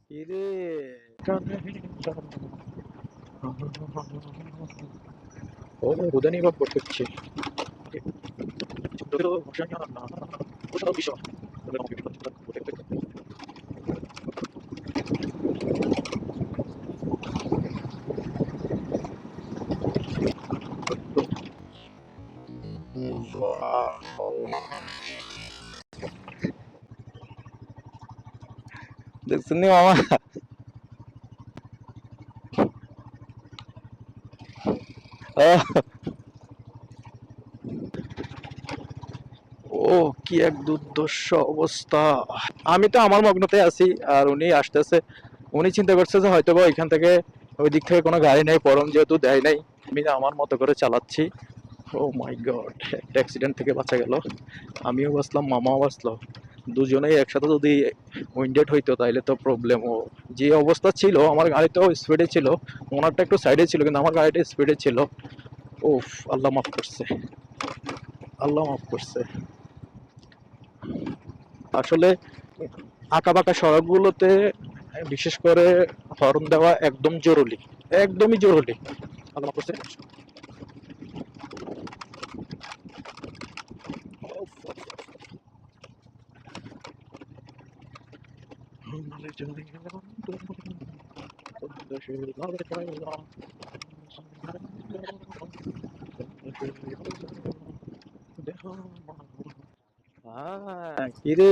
কিরে ও হুদানি বা করতেছি দেখছেন মামা। ও কি এক দুর্দর্শ অবস্থা। আমি তো আমার মগ্নতে আছি আর উনি আসতেছে। উনি চিন্তা করছে যে হয়তো বা ওইখান থেকে ওই দিক থেকে কোনো গাড়ি নেই, পরম যেহেতু দেয় নাই আমি আমার মতো করে চালাচ্ছি। ও মাই গড, একটা অ্যাক্সিডেন্ট থেকে বাঁচা গেল। আমিও বাঁচলাম, মামাও বাঁচলো। দুজনেই একসাথে যদি উইন্ডেড হইতো তাইলে তো প্রবলেম। ও যে অবস্থা ছিল, আমার গাড়ি তো স্পিডে ছিল, ওনারটা একটু সাইডে ছিল কিন্তু আমার গাড়িটা স্পিডে ছিল। ওফ, আল্লাহ মাফ করছে, আল্লাহ মাফ করছে। আসলে আঁকা বাঁকা সড়কগুলোতে বিশেষ করে হর্ন দেওয়া একদম জরুরি, একদমই জরুরি। আল্লাহ মাফ করছে। কিরে